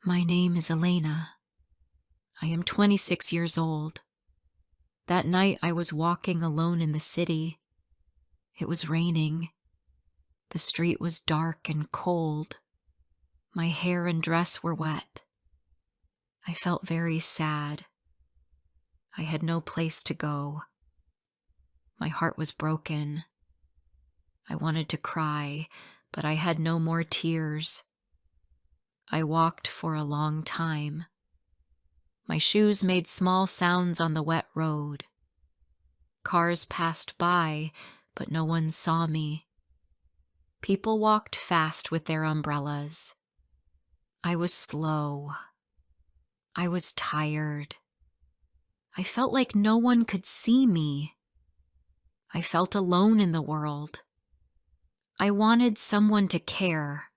My name is Elena. I am 26 years old. That night I was walking alone in the city. It was raining. The street was dark and cold. My hair and dress were wet. I felt very sad. I had no place to go. My heart was broken. I wanted to cry, but I had no more tears. I walked for a long time. My shoes made small sounds on the wet road. Cars passed by, but no one saw me. People walked fast with their umbrellas. I was slow. I was tired. I felt like no one could see me. I felt alone in the world. I wanted someone to care.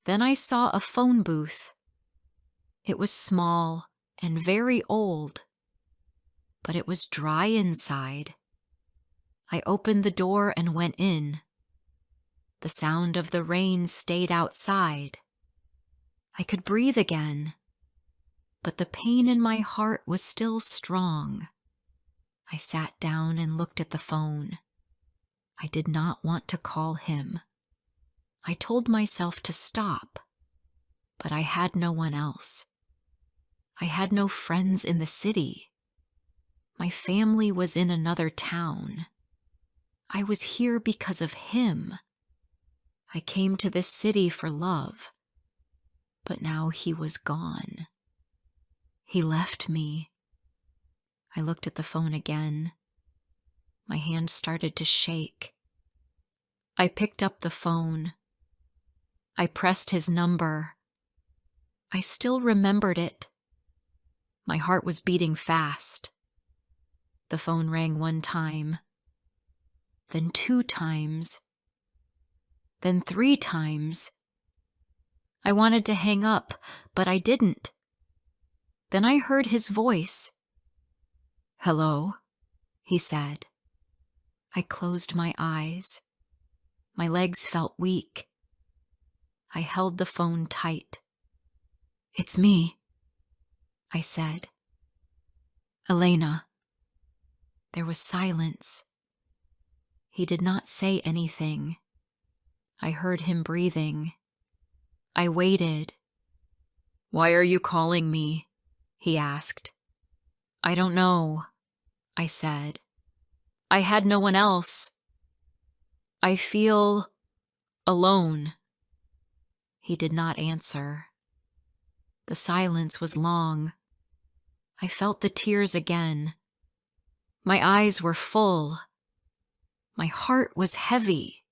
Then I saw a phone booth. It was small and very old, but it was dry inside. I opened the door and went in. The sound of the rain stayed outside. I could breathe again, but the pain in my heart was still strong. I sat down and looked at the phone. I did not want to call him. I told myself to stop, but I had no one else. I had no friends in the city. My family was in another town. I was here because of him. I came to this city for love, but now he was gone. He left me. I looked at the phone again. My hand started to shake. I picked up the phone. I pressed his number. I still remembered it. My heart was beating fast. The phone rang one time, then 2 times, then 3 times. I wanted to hang up, but I didn't. Then I heard his voice. "Hello," he said. I closed my eyes. My legs felt weak. I held the phone tight. "It's me," I said. "Elena." There was silence. He did not say anything. I heard him breathing. I waited. "Why are you calling me?" he asked. "I don't know," I said. "I had no one else. I feel alone." He did not answer. The silence was long. I felt the tears again. My eyes were full. My heart was heavy.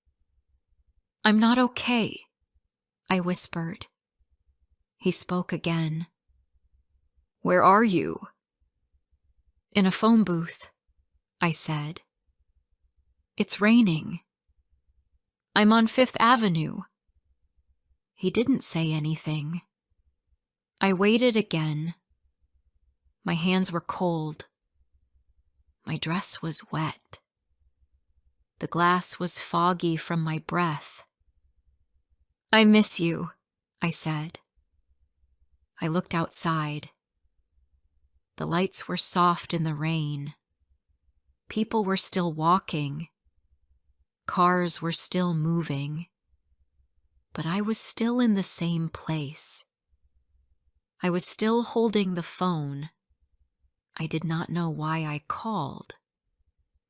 "I'm not okay," I whispered. He spoke again. "Where are you?" "In a phone booth," I said. "It's raining. I'm on 5th Avenue." He didn't say anything. I waited again. My hands were cold. My dress was wet. The glass was foggy from my breath. "I miss you," I said. I looked outside. The lights were soft in the rain. People were still walking. Cars were still moving. But I was still in the same place. I was still holding the phone. I did not know why I called,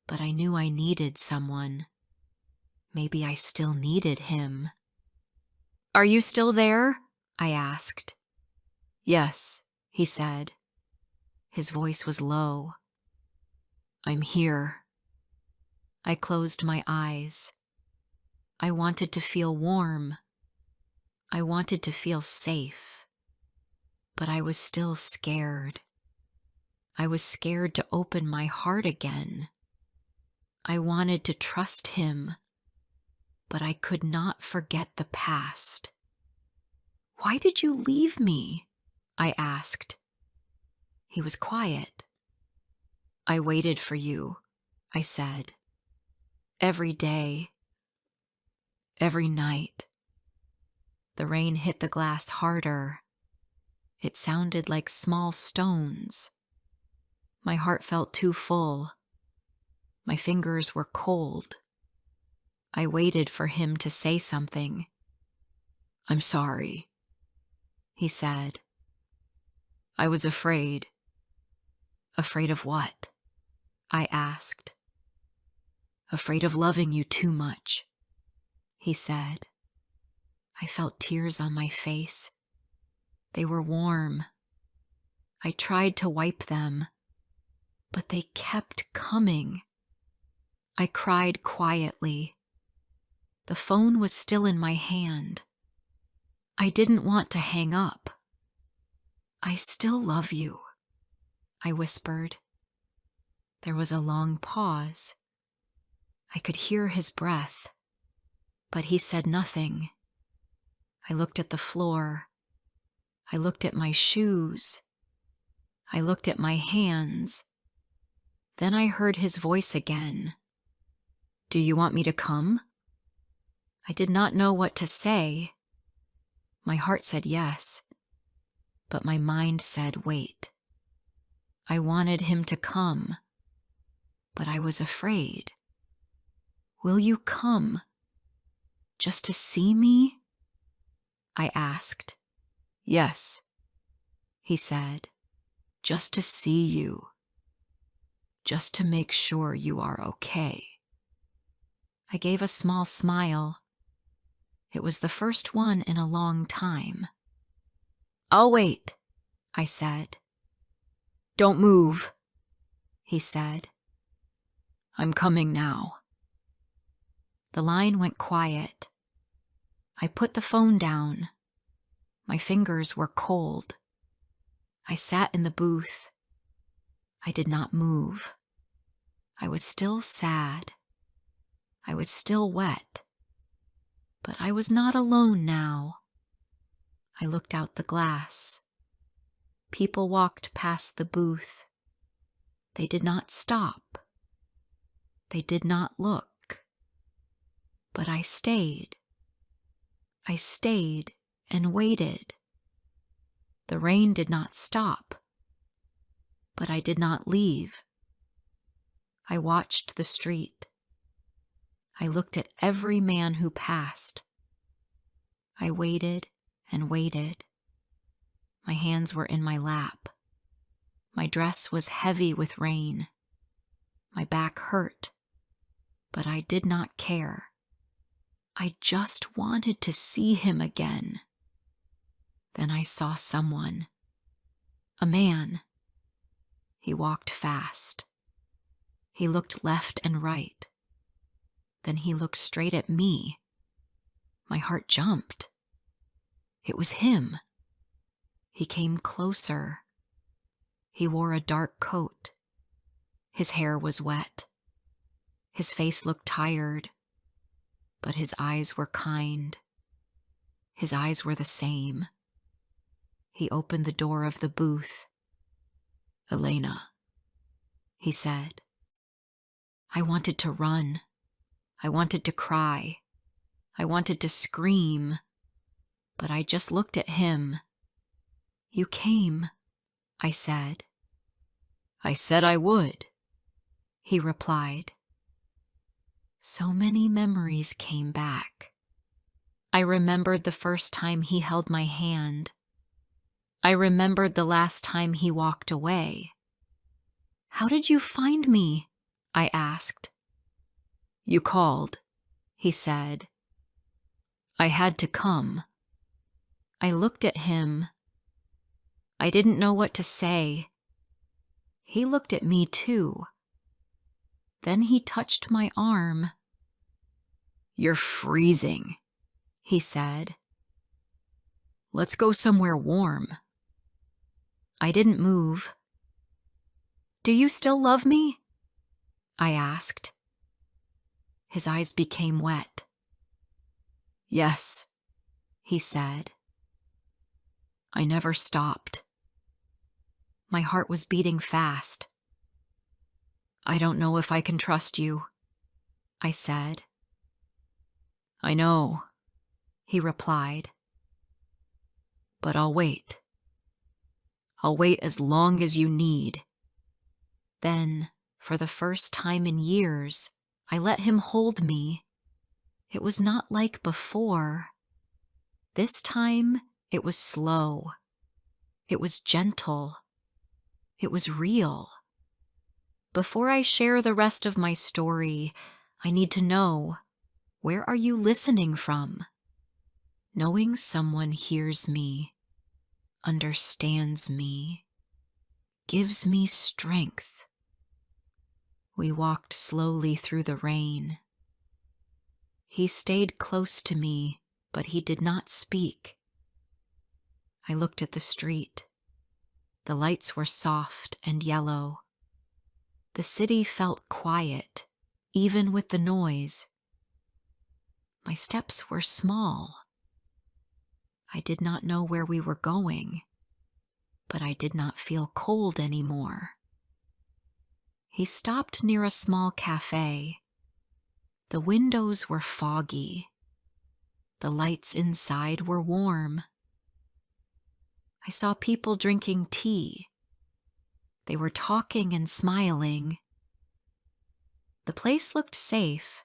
but I knew I needed someone. Maybe I still needed him. "Are you still there?" I asked. "Yes," he said. His voice was low. "I'm here." I closed my eyes. I wanted to feel warm. I wanted to feel safe. But I was still scared. I was scared to open my heart again. I wanted to trust him, but I could not forget the past. "Why did you leave me?" I asked. He was quiet. "I waited for you," I said. "Every day. Every night." The rain hit the glass harder. It sounded like small stones. My heart felt too full. My fingers were cold. I waited for him to say something. "I'm sorry," he said. "I was afraid." "Afraid of what?" I asked. "Afraid of loving you too much," he said. I felt tears on my face. They were warm. I tried to wipe them, but they kept coming. I cried quietly. The phone was still in my hand. I didn't want to hang up. "I still love you," I whispered. There was a long pause. I could hear his breath, but he said nothing. I looked at the floor. I looked at my shoes. I looked at my hands. Then I heard his voice again. "Do you want me to come?" I did not know what to say. My heart said yes, but my mind said wait. I wanted him to come, but I was afraid. "Will you come? Just to see me?" I asked. "Yes," he said. "Just to see you. Just to make sure you are okay." I gave a small smile. It was the first one in a long time. "I'll wait," I said. "Don't move," he said. "I'm coming now." The line went quiet. I put the phone down. My fingers were cold. I sat in the booth. I did not move. I was still sad. I was still wet. But I was not alone now. I looked out the glass. People walked past the booth. They did not stop. They did not look. But I stayed. I stayed and waited. The rain did not stop. But I did not leave. I watched the street. I looked at every man who passed. I waited and waited. My hands were in my lap. My dress was heavy with rain. My back hurt, but I did not care. I just wanted to see him again. Then I saw someone. A man. He walked fast. He looked left and right. Then he looked straight at me. My heart jumped. It was him. He came closer. He wore a dark coat. His hair was wet. His face looked tired, but his eyes were kind. His eyes were the same. He opened the door of the booth. "Elena," he said. I wanted to run. I wanted to cry. I wanted to scream, but I just looked at him. "You came," I said. "I said I would," he replied. So many memories came back. I remembered the first time he held my hand. I remembered the last time he walked away. "How did you find me?" I asked. "You called," he said. "I had to come." I looked at him. I didn't know what to say. He looked at me too. Then he touched my arm. "You're freezing," he said. "Let's go somewhere warm." I didn't move. "Do you still love me?" I asked. His eyes became wet. "Yes," he said. I never stopped. My heart was beating fast. "I don't know if I can trust you," I said. "I know," he replied. "But I'll wait." I'll wait as long as you need." Then, for the first time in years, I let him hold me. It was not like before. This time, it was slow. It was gentle. It was real. Before I share the rest of my story, I need to know, where are you listening from? Knowing someone hears me, understands me, gives me strength. We walked slowly through the rain. He stayed close to me, but he did not speak. I looked at the street. The lights were soft and yellow. The city felt quiet, even with the noise. My steps were small. I did not know where we were going, but I did not feel cold anymore. He stopped near a small cafe. The windows were foggy. The lights inside were warm. I saw people drinking tea. They were talking and smiling. The place looked safe.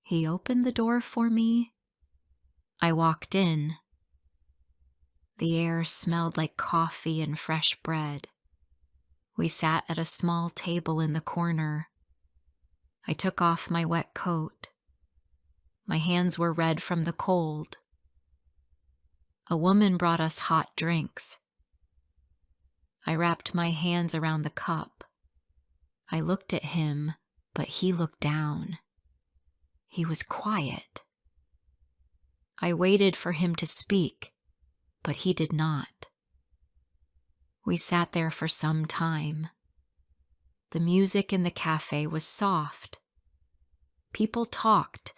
He opened the door for me. I walked in. The air smelled like coffee and fresh bread. We sat at a small table in the corner. I took off my wet coat. My hands were red from the cold. A woman brought us hot drinks. I wrapped my hands around the cup. I looked at him, but he looked down. He was quiet. I waited for him to speak, but he did not. We sat there for some time. The music in the cafe was soft. People talked,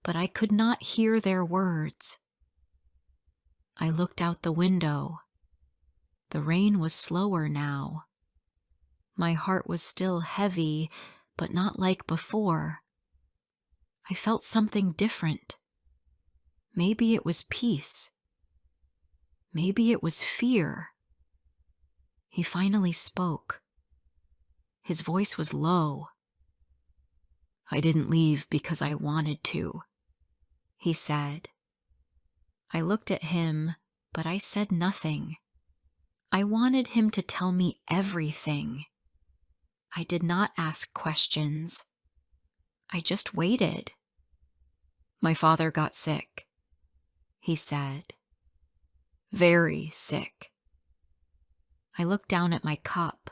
but I could not hear their words. I looked out the window. The rain was slower now. My heart was still heavy, but not like before. I felt something different. Maybe it was peace. Maybe it was fear. He finally spoke. His voice was low. "I didn't leave because I wanted to," he said. I looked at him, but I said nothing. I wanted him to tell me everything. I did not ask questions. I just waited. "My father got sick," he said. "Very sick." I looked down at my cup.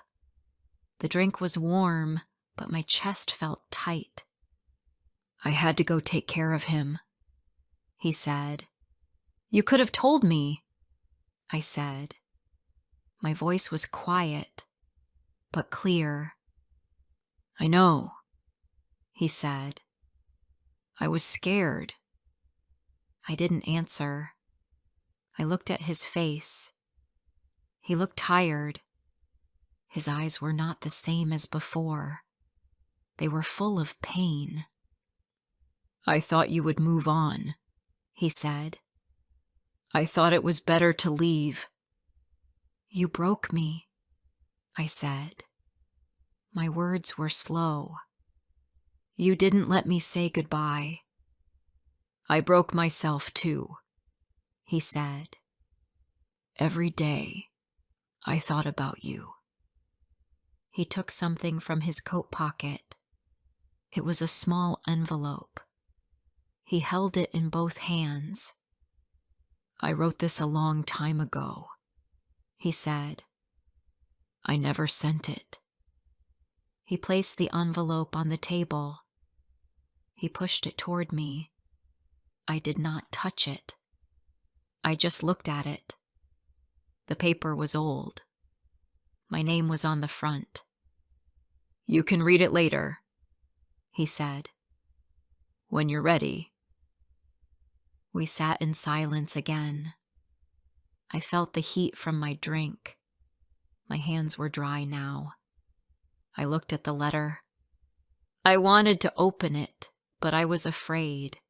The drink was warm, but my chest felt tight. "I had to go take care of him," he said. "You could have told me," I said. My voice was quiet, but clear. "I know," he said. "I was scared." I didn't answer. I looked at his face. He looked tired. His eyes were not the same as before. They were full of pain. "I thought you would move on," he said. "I thought it was better to leave." "You broke me," I said. My words were slow. "You didn't let me say goodbye." "I broke myself too," he said. "Every day, I thought about you." He took something from his coat pocket. It was a small envelope. He held it in both hands. "I wrote this a long time ago," he said. "I never sent it." He placed the envelope on the table. He pushed it toward me. I did not touch it. I just looked at it. The paper was old. My name was on the front. "You can read it later," he said. "When you're ready." We sat in silence again. I felt the heat from my drink. My hands were dry now. I looked at the letter. I wanted to open it, but I was afraid.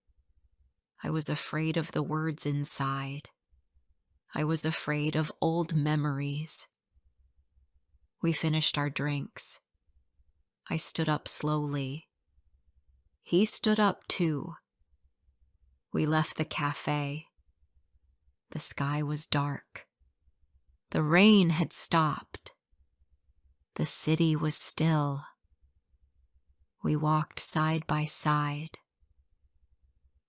I was afraid of the words inside. I was afraid of old memories. We finished our drinks. I stood up slowly. He stood up too. We left the cafe. The sky was dark. The rain had stopped. The city was still. We walked side by side.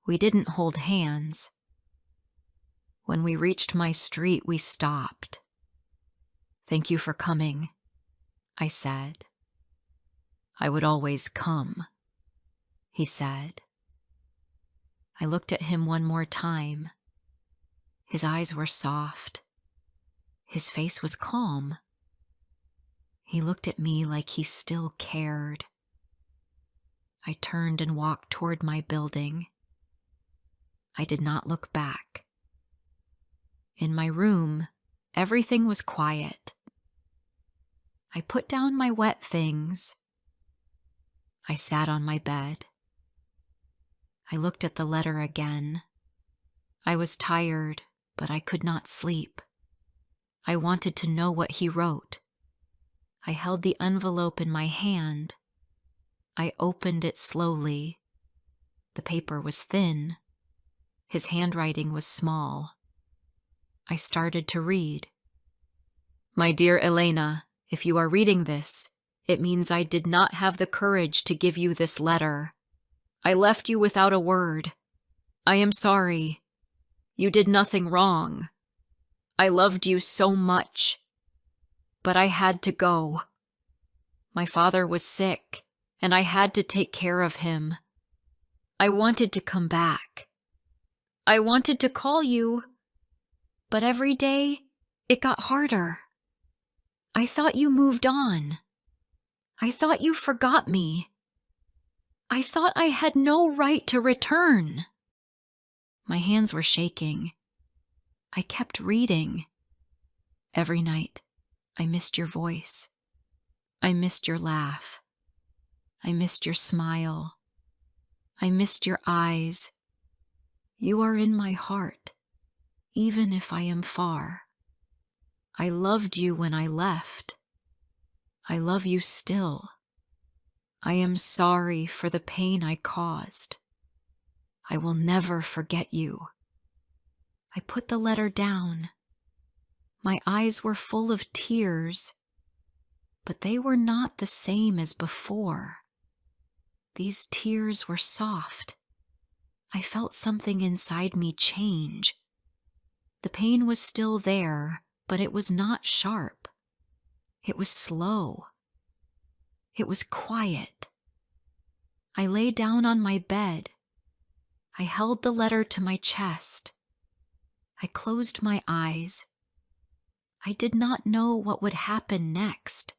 We didn't hold hands. When we reached my street, we stopped. "Thank you for coming," I said. "I would always come," he said. I looked at him one more time. His eyes were soft. His face was calm. He looked at me like he still cared. I turned and walked toward my building. I did not look back. In my room, everything was quiet. I put down my wet things. I sat on my bed. I looked at the letter again. I was tired, but I could not sleep. I wanted to know what he wrote. I held the envelope in my hand. I opened it slowly. The paper was thin. His handwriting was small. I started to read. "My dear Elena, if you are reading this, it means I did not have the courage to give you this letter. I left you without a word. I am sorry. You did nothing wrong. I loved you so much. But I had to go. My father was sick, and I had to take care of him. I wanted to come back. I wanted to call you, but every day it got harder. I thought you moved on. I thought you forgot me. I thought I had no right to return." My hands were shaking. I kept reading. "Every night, I missed your voice. I missed your laugh. I missed your smile. I missed your eyes. You are in my heart, even if I am far. I loved you when I left. I love you still. I am sorry for the pain I caused. I will never forget you." I put the letter down. My eyes were full of tears, but they were not the same as before. These tears were soft. I felt something inside me change. The pain was still there, but it was not sharp. It was slow. It was quiet. I lay down on my bed. I held the letter to my chest. I closed my eyes. I did not know what would happen next,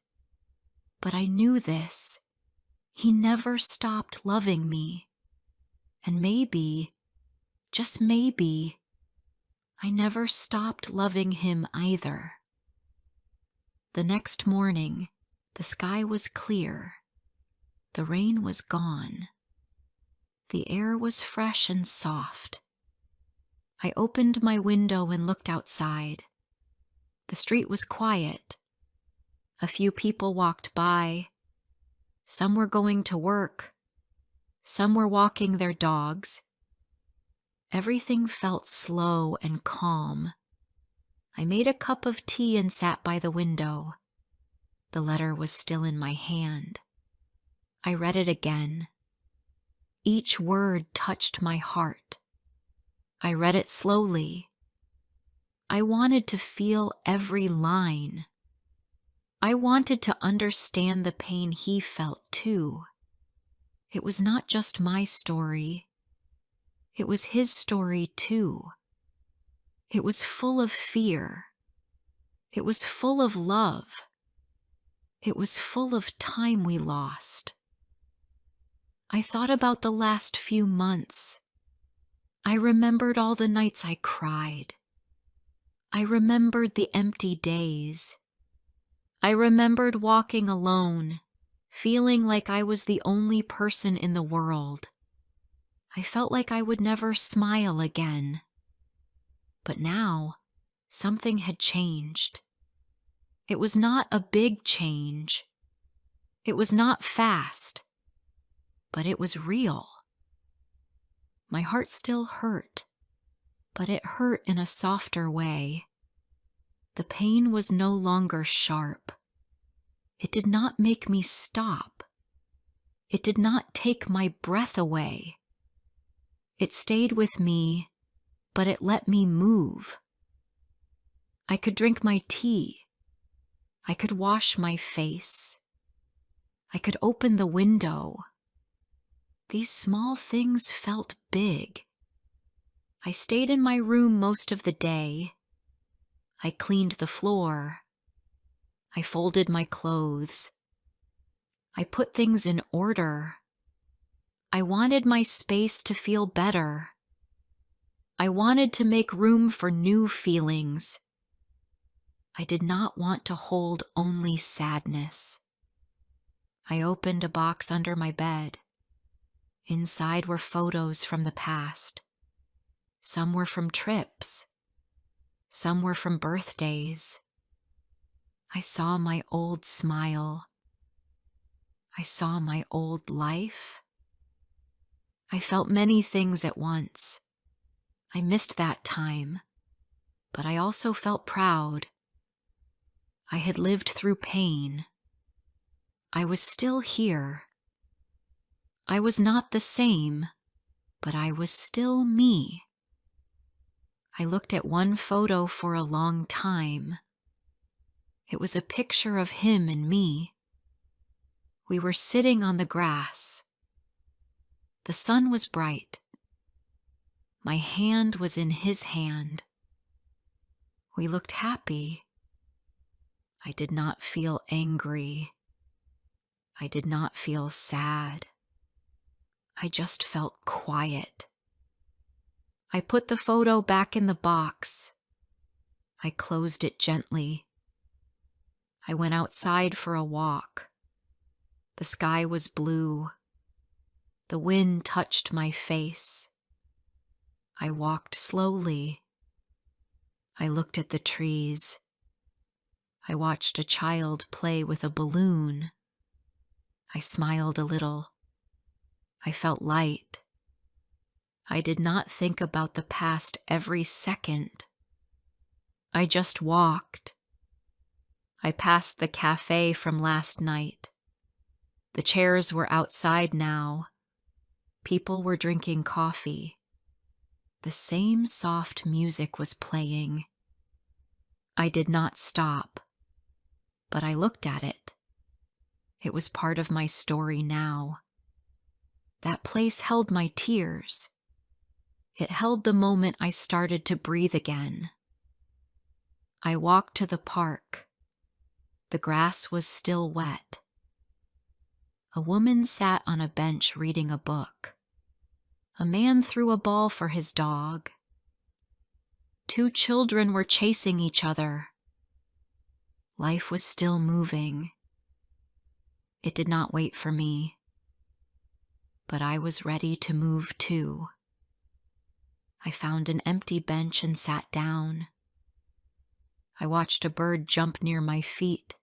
but I knew this. He never stopped loving me. And maybe, just maybe, I never stopped loving him either. The next morning, the sky was clear. The rain was gone. The air was fresh and soft. I opened my window and looked outside. The street was quiet. A few people walked by. Some were going to work. Some were walking their dogs. Everything felt slow and calm. I made a cup of tea and sat by the window. The letter was still in my hand. I read it again. Each word touched my heart. I read it slowly. I wanted to feel every line. I wanted to understand the pain he felt too. It was not just my story. It was his story too. It was full of fear. It was full of love. It was full of time we lost. I thought about the last few months. I remembered all the nights I cried. I remembered the empty days. I remembered walking alone, feeling like I was the only person in the world. I felt like I would never smile again. But now, Something had changed. It was not a big change. It was not fast, but it was real. My heart still hurt, but it hurt in a softer way. The pain was no longer sharp. It did not make me stop. It did not take my breath away. It stayed with me, but it let me move. I could drink my tea. I could wash my face. I could open the window. These small things felt big. I stayed in my room most of the day. I cleaned the floor. I folded my clothes. I put things in order. I wanted my space to feel better. I wanted to make room for new feelings. I did not want to hold only sadness. I opened a box under my bed. Inside were photos from the past. Some were from trips. Some were from birthdays. I saw my old smile. I saw my old life. I felt many things at once. I missed that time, but I also felt proud. I had lived through pain. I was still here. I was not the same, but I was still me. I looked at one photo for a long time. It was a picture of him and me. We were sitting on the grass. The sun was bright. My hand was in his hand. We looked happy. I did not feel angry. I did not feel sad. I just felt quiet. I put the photo back in the box. I closed it gently. I went outside for a walk. The sky was blue. The wind touched my face. I walked slowly. I looked at the trees. I watched a child play with a balloon. I smiled a little. I felt light. I did not think about the past every second. I just walked. I passed the cafe from last night. The chairs were outside now. People were drinking coffee. The same soft music was playing. I did not stop, but I looked at it. It was part of my story now. That place held my tears. It held the moment I started to breathe again. I walked to the park. The grass was still wet. A woman sat on a bench reading a book. A man threw a ball for his dog. 2 children were chasing each other. Life was still moving. It did not wait for me. But I was ready to move too. I found an empty bench and sat down. I watched a bird jump near my feet.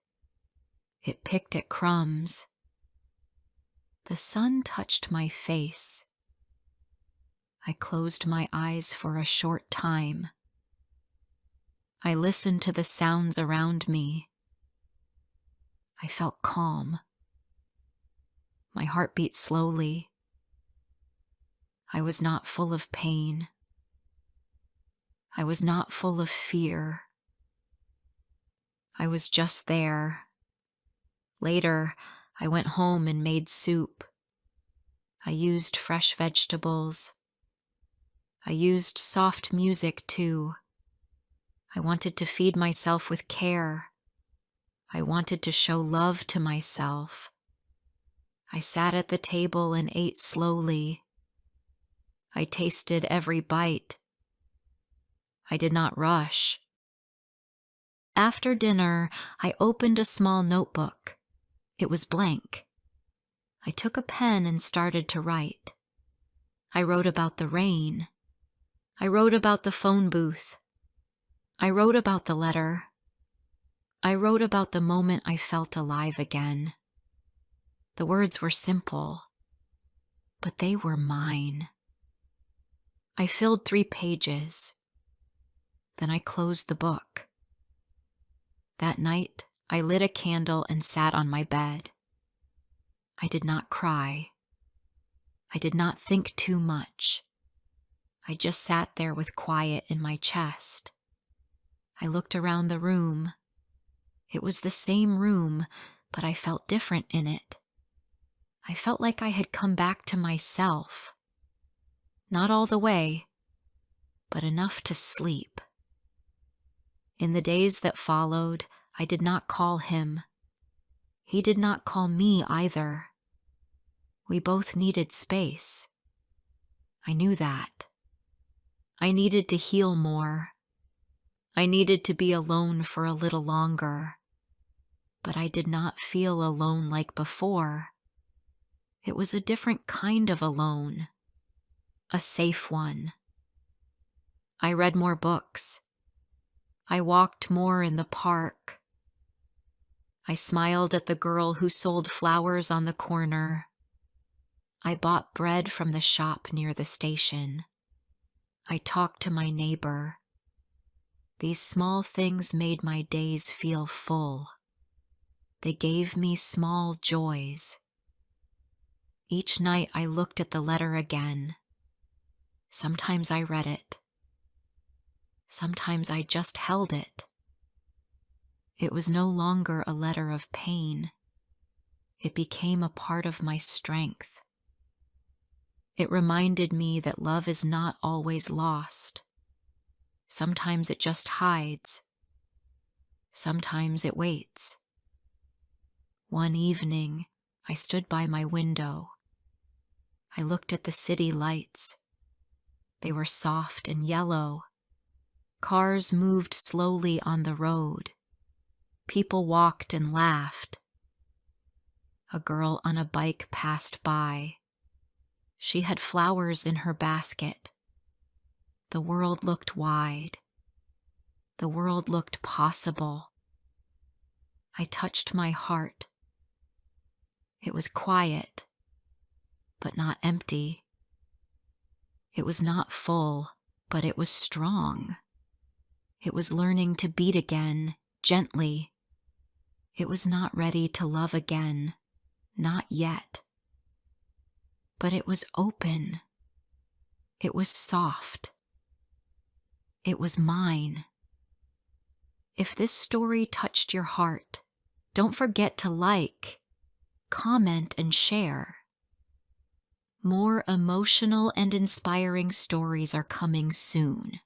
It picked at crumbs. The sun touched my face. I closed my eyes for a short time. I listened to the sounds around me. I felt calm. My heart beat slowly. I was not full of pain. I was not full of fear. I was just there. Later, I went home and made soup. I used fresh vegetables. I used soft music too. I wanted to feed myself with care. I wanted to show love to myself. I sat at the table and ate slowly. I tasted every bite. I did not rush. After dinner, I opened a small notebook. It was blank. I took a pen and started to write. I wrote about the rain. I wrote about the phone booth. I wrote about the letter. I wrote about the moment I felt alive again. The words were simple, but they were mine. I filled 3 pages. Then I closed the book. That night, I lit a candle and sat on my bed. I did not cry. I did not think too much. I just sat there with quiet in my chest. I looked around the room. It was the same room, but I felt different in it. I felt like I had come back to myself. Not all the way, but enough to sleep. In the days that followed, I did not call him. He did not call me either. We both needed space. I knew that. I needed to heal more. I needed to be alone for a little longer. But I did not feel alone like before. It was a different kind of alone. A safe one. I read more books. I walked more in the park. I smiled at the girl who sold flowers on the corner. I bought bread from the shop near the station. I talked to my neighbor. These small things made my days feel full. They gave me small joys. Each night I looked at the letter again. Sometimes I read it. Sometimes I just held it. It was no longer a letter of pain. It became a part of my strength. It reminded me that love is not always lost. Sometimes it just hides. Sometimes it waits. One evening, I stood by my window. I looked at the city lights. They were soft and yellow. Cars moved slowly on the road. People walked and laughed. A girl on a bike passed by. She had flowers in her basket. The world looked wide. The world looked possible. I touched my heart. It was quiet, but not empty. It was not full, but it was strong. It was learning to beat again, gently. It was not ready to love again, not yet. But it was open. It was soft. It was mine. If this story touched your heart, don't forget to like, comment, and share. More emotional and inspiring stories are coming soon.